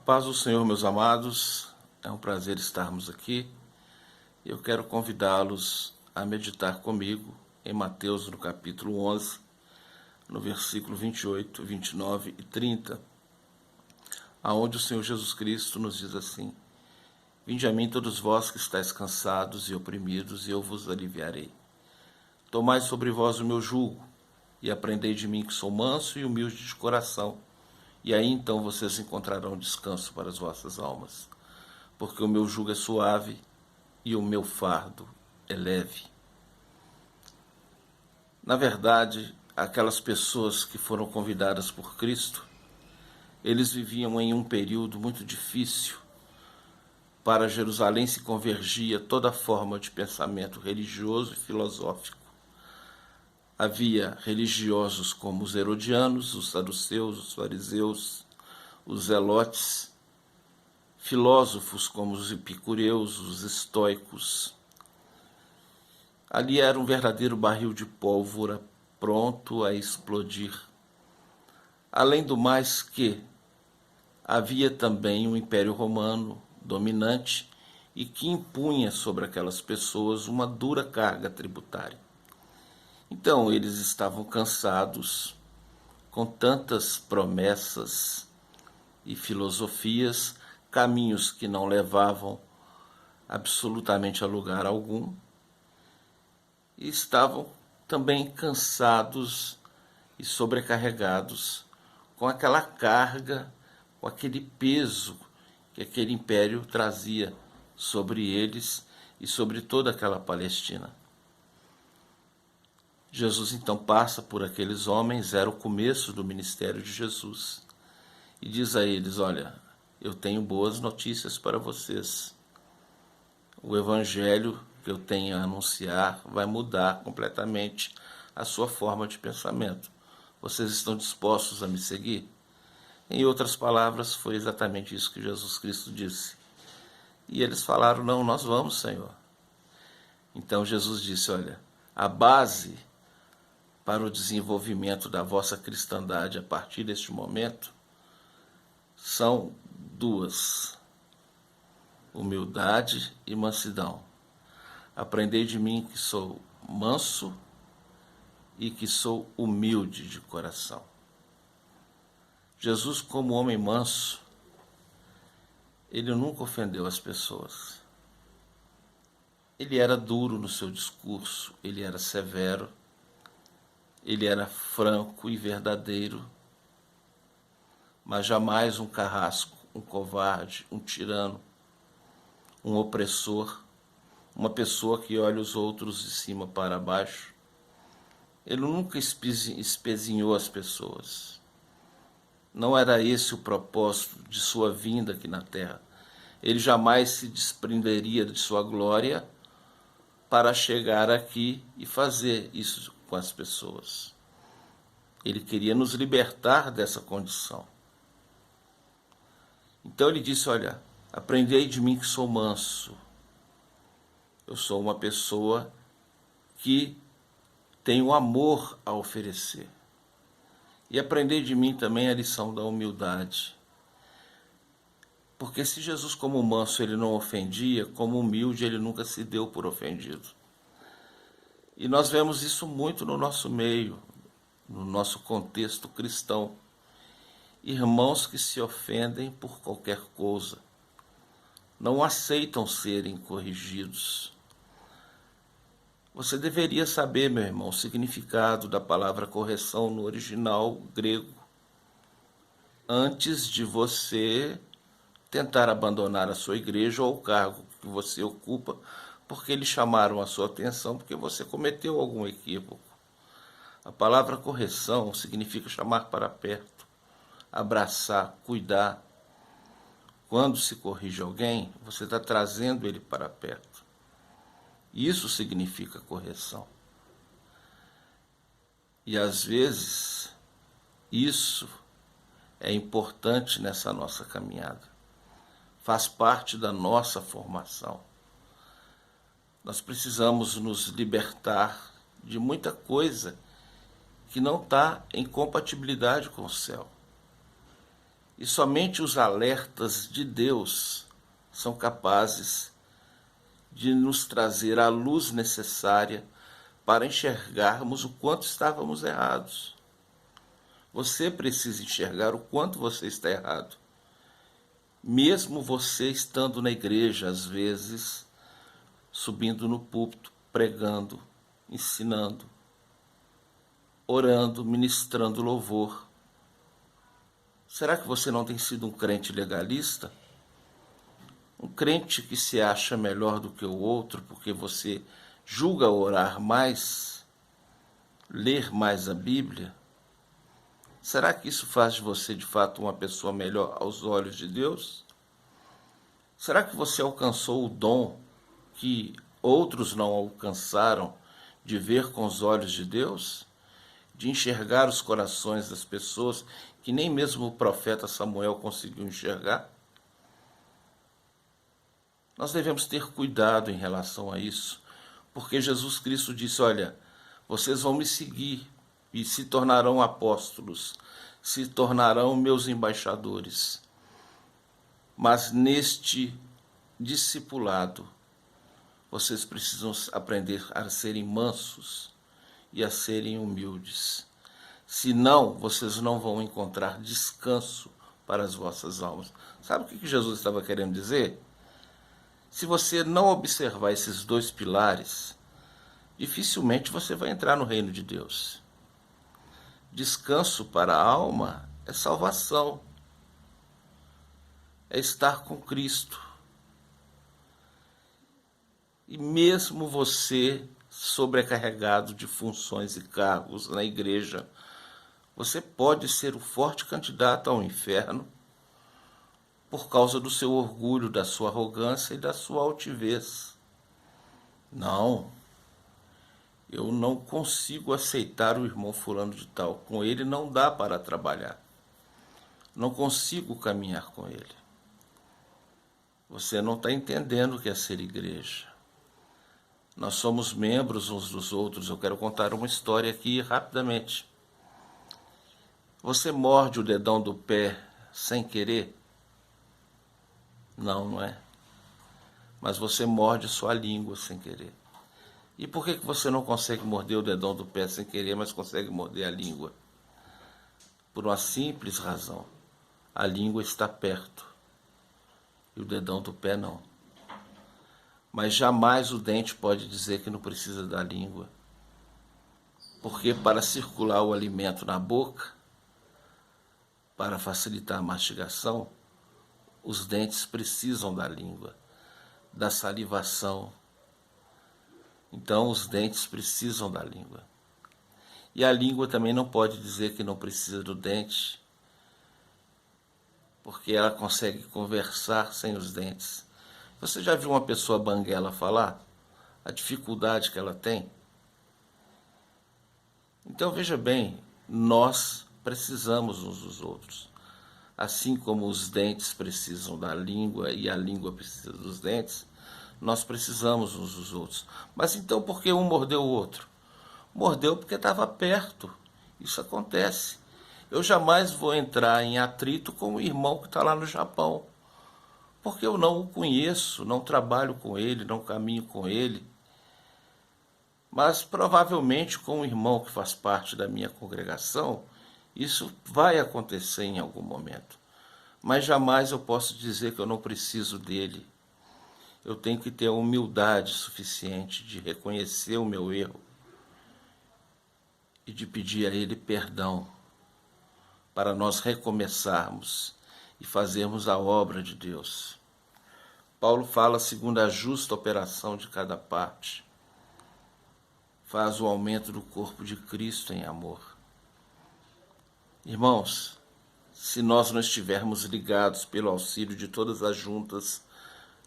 Paz do Senhor, meus amados, é um prazer estarmos aqui. Eu quero convidá-los a meditar comigo em Mateus, no capítulo 11, no versículo 28, 29 e 30, aonde o Senhor Jesus Cristo nos diz assim: Vinde a mim todos vós que estáis cansados e oprimidos, e eu vos aliviarei. Tomai sobre vós o meu jugo, e aprendei de mim que sou manso e humilde de coração, e aí então vocês encontrarão descanso para as vossas almas, porque o meu jugo é suave e o meu fardo é leve. Na verdade, aquelas pessoas que foram convidadas por Cristo, eles viviam em um período muito difícil. Para Jerusalém se convergia toda forma de pensamento religioso e filosófico. Havia religiosos como os herodianos, os saduceus, os fariseus, os zelotes, filósofos como os epicureus, os estoicos. Ali era um verdadeiro barril de pólvora pronto a explodir. Além do mais que havia também um Império Romano dominante e que impunha sobre aquelas pessoas uma dura carga tributária. Então eles estavam cansados com tantas promessas e filosofias, caminhos que não levavam absolutamente a lugar algum, e estavam também cansados e sobrecarregados com aquela carga, com aquele peso que aquele império trazia sobre eles e sobre toda aquela Palestina. Jesus então passa por aqueles homens, era o começo do ministério de Jesus, e diz a eles: olha, eu tenho boas notícias para vocês. O evangelho que eu tenho a anunciar vai mudar completamente a sua forma de pensamento. Vocês estão dispostos a me seguir? Em outras palavras, foi exatamente isso que Jesus Cristo disse. E eles falaram: não, nós vamos, Senhor. Então Jesus disse: olha, a base para o desenvolvimento da vossa cristandade a partir deste momento são duas: humildade e mansidão. Aprendei de mim que sou manso e que sou humilde de coração. Jesus, como homem manso, ele nunca ofendeu as pessoas. Ele era duro no seu discurso, ele era severo, ele era franco e verdadeiro, mas jamais um carrasco, um covarde, um tirano, um opressor, uma pessoa que olha os outros de cima para baixo. Ele nunca espezinhou as pessoas. Não era esse o propósito de sua vinda aqui na terra. Ele jamais se desprenderia de sua glória para chegar aqui e fazer isso com as pessoas. Ele queria nos libertar dessa condição. Então ele disse: olha, aprendei de mim que sou manso. Eu sou uma pessoa que tenho amor a oferecer. E aprendei de mim também a lição da humildade. Porque se Jesus, como manso, ele não ofendia, como humilde, ele nunca se deu por ofendido. E nós vemos isso muito no nosso meio, no nosso contexto cristão. Irmãos que se ofendem por qualquer coisa, não aceitam serem corrigidos. Você deveria saber, meu irmão, o significado da palavra correção no original grego, antes de você tentar abandonar a sua igreja ou o cargo que você ocupa, porque eles chamaram a sua atenção porque você cometeu algum equívoco. A palavra correção significa chamar para perto, abraçar, cuidar. Quando se corrige alguém, você está trazendo ele para perto. Isso significa correção. E às vezes, isso é importante nessa nossa caminhada. Faz parte da nossa formação. Nós precisamos nos libertar de muita coisa que não está em compatibilidade com o céu. E somente os alertas de Deus são capazes de nos trazer a luz necessária para enxergarmos o quanto estávamos errados. Você precisa enxergar o quanto você está errado. Mesmo você estando na igreja, às vezes, subindo no púlpito, pregando, ensinando, orando, ministrando louvor. Será que você não tem sido um crente legalista? Um crente que se acha melhor do que o outro porque você julga orar mais, ler mais a Bíblia? Será que isso faz de você, de fato, uma pessoa melhor aos olhos de Deus? Será que você alcançou o dom que outros não alcançaram de ver com os olhos de Deus? De enxergar os corações das pessoas que nem mesmo o profeta Samuel conseguiu enxergar? Nós devemos ter cuidado em relação a isso, porque Jesus Cristo disse, olha, vocês vão me seguir e se tornarão apóstolos, se tornarão meus embaixadores. Mas neste discipulado, vocês precisam aprender a serem mansos e a serem humildes. Senão, vocês não vão encontrar descanso para as vossas almas. Sabe o que Jesus estava querendo dizer? Se você não observar esses dois pilares, dificilmente você vai entrar no reino de Deus. Descanso para a alma é salvação, é estar com Cristo. E mesmo você sobrecarregado de funções e cargos na igreja, você pode ser o forte candidato ao inferno por causa do seu orgulho, da sua arrogância e da sua altivez. Não, eu não consigo aceitar o irmão fulano de tal. Com ele não dá para trabalhar. Não consigo caminhar com ele. Você não está entendendo o que é ser igreja. Nós somos membros uns dos outros. Eu quero contar uma história aqui rapidamente. Você morde o dedão do pé sem querer? Não, não é. Mas você morde sua língua sem querer. E por que você não consegue morder o dedão do pé sem querer, mas consegue morder a língua? Por uma simples razão. A língua está perto e o dedão do pé não. Mas jamais o dente pode dizer que não precisa da língua. Porque para circular o alimento na boca, para facilitar a mastigação, os dentes precisam da língua, da salivação. Então, os dentes precisam da língua. E a língua também não pode dizer que não precisa do dente, porque ela consegue conversar sem os dentes. Você já viu uma pessoa banguela falar? A dificuldade que ela tem? Então, veja bem, nós precisamos uns dos outros. Assim como os dentes precisam da língua e a língua precisa dos dentes, nós precisamos uns dos outros. Mas então por que um mordeu o outro? Mordeu porque estava perto. Isso acontece. Eu jamais vou entrar em atrito com o irmão que está lá no Japão, porque eu não o conheço, não trabalho com ele, não caminho com ele. Mas provavelmente com o irmão que faz parte da minha congregação, isso vai acontecer em algum momento. Mas jamais eu posso dizer que eu não preciso dele. Eu tenho que ter a humildade suficiente de reconhecer o meu erro e de pedir a ele perdão para nós recomeçarmos e fazermos a obra de Deus. Paulo fala segundo a justa operação de cada parte. Faz o aumento do corpo de Cristo em amor. Irmãos, se nós não estivermos ligados pelo auxílio de todas as juntas,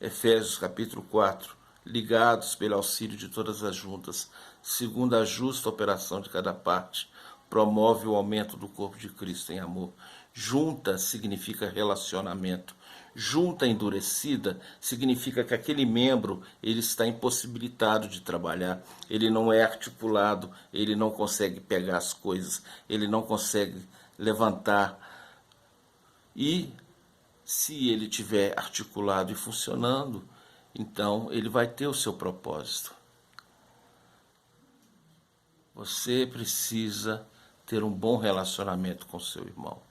Efésios capítulo 4, ligados pelo auxílio de todas as juntas, segundo a justa operação de cada parte, promove o aumento do corpo de Cristo em amor. Junta significa relacionamento. Junta endurecida significa que aquele membro ele está impossibilitado de trabalhar, ele não é articulado, ele não consegue pegar as coisas, ele não consegue levantar E se ele tiver articulado e funcionando, então ele vai ter o seu propósito. Você precisa ter um bom relacionamento com seu irmão.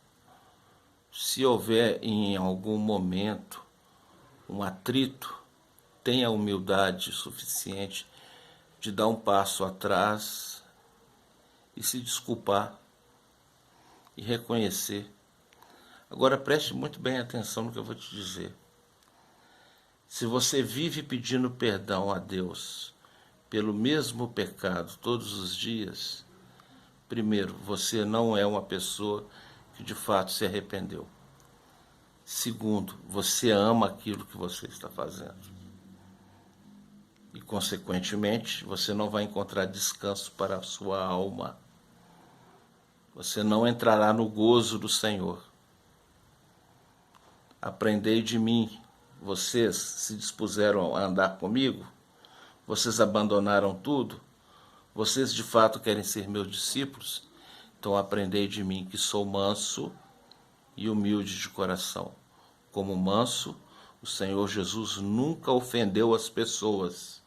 Se houver em algum momento um atrito, tenha humildade suficiente de dar um passo atrás e se desculpar e reconhecer. Agora preste muito bem atenção no que eu vou te dizer. Se você vive pedindo perdão a Deus pelo mesmo pecado todos os dias, primeiro, você não é uma pessoa que de fato se arrependeu. Segundo, você ama aquilo que você está fazendo. E, consequentemente, você não vai encontrar descanso para a sua alma. Você não entrará no gozo do Senhor. Aprendei de mim. Vocês se dispuseram a andar comigo? Vocês abandonaram tudo? Vocês de fato querem ser meus discípulos? Então aprendei de mim, que sou manso e humilde de coração. Como manso, o Senhor Jesus nunca ofendeu as pessoas.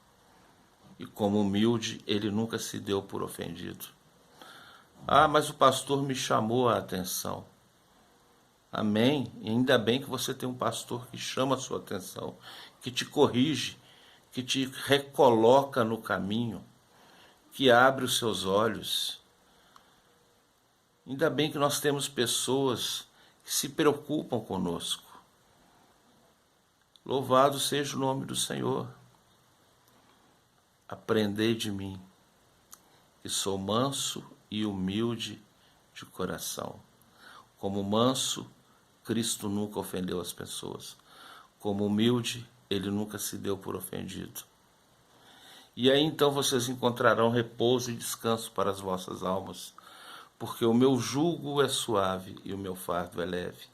E como humilde, ele nunca se deu por ofendido. Ah, mas o pastor me chamou a atenção. Amém. E ainda bem que você tem um pastor que chama a sua atenção, que te corrige, que te recoloca no caminho, que abre os seus olhos. Ainda bem que nós temos pessoas que se preocupam conosco. Louvado seja o nome do Senhor. Aprendei de mim, que sou manso e humilde de coração. Como manso, Cristo nunca ofendeu as pessoas. Como humilde, ele nunca se deu por ofendido. E aí então vocês encontrarão repouso e descanso para as vossas almas, porque o meu jugo é suave e o meu fardo é leve.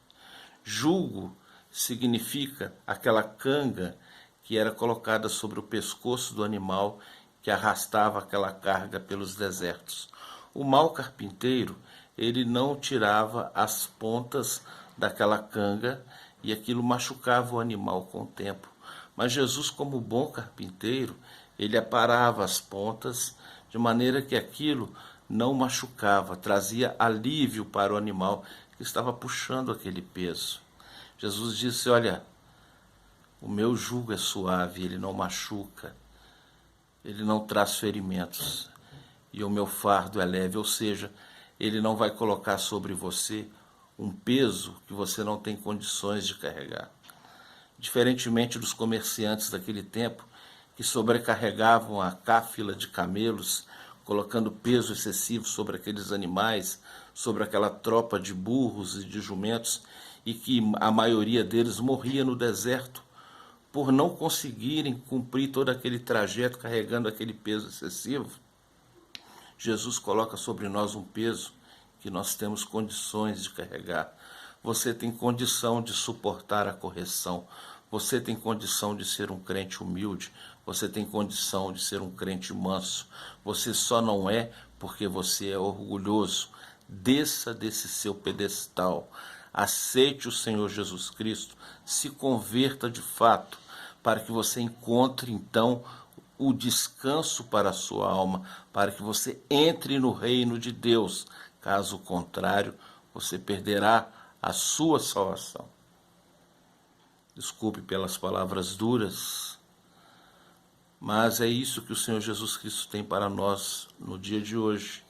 Jugo significa aquela canga que era colocada sobre o pescoço do animal que arrastava aquela carga pelos desertos. O mau carpinteiro, ele não tirava as pontas daquela canga e aquilo machucava o animal com o tempo. Mas Jesus, como bom carpinteiro, ele aparava as pontas de maneira que aquilo não machucava, trazia alívio para o animal que estava puxando aquele peso. Jesus disse, olha, o meu jugo é suave, ele não machuca, ele não traz ferimentos, e o meu fardo é leve, ou seja, ele não vai colocar sobre você um peso que você não tem condições de carregar. Diferentemente dos comerciantes daquele tempo, que sobrecarregavam a cáfila de camelos, colocando peso excessivo sobre aqueles animais, sobre aquela tropa de burros e de jumentos, e que a maioria deles morria no deserto por não conseguirem cumprir todo aquele trajeto carregando aquele peso excessivo. Jesus coloca sobre nós um peso que nós temos condições de carregar. Você tem condição de suportar a correção. Você tem condição de ser um crente humilde. Você tem condição de ser um crente manso. Você só não é porque você é orgulhoso. Desça desse seu pedestal. Aceite o Senhor Jesus Cristo. Se converta de fato, para que você encontre então o descanso para a sua alma, para que você entre no reino de Deus. Caso contrário, você perderá a sua salvação. Desculpe pelas palavras duras, mas é isso que o Senhor Jesus Cristo tem para nós no dia de hoje.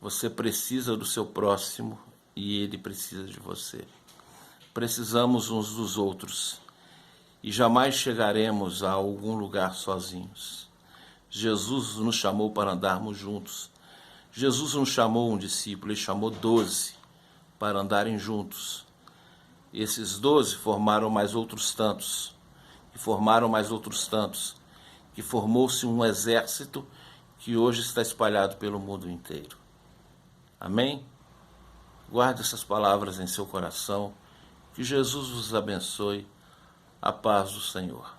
Você precisa do seu próximo e ele precisa de você. Precisamos uns dos outros e jamais chegaremos a algum lugar sozinhos. Jesus nos chamou para andarmos juntos. Jesus não chamou um discípulo, ele chamou 12 para andarem juntos. Esses 12 formaram mais outros tantos, que formaram mais outros tantos, que formou-se um exército que hoje está espalhado pelo mundo inteiro. Amém? Guarde essas palavras em seu coração, que Jesus vos abençoe. A paz do Senhor.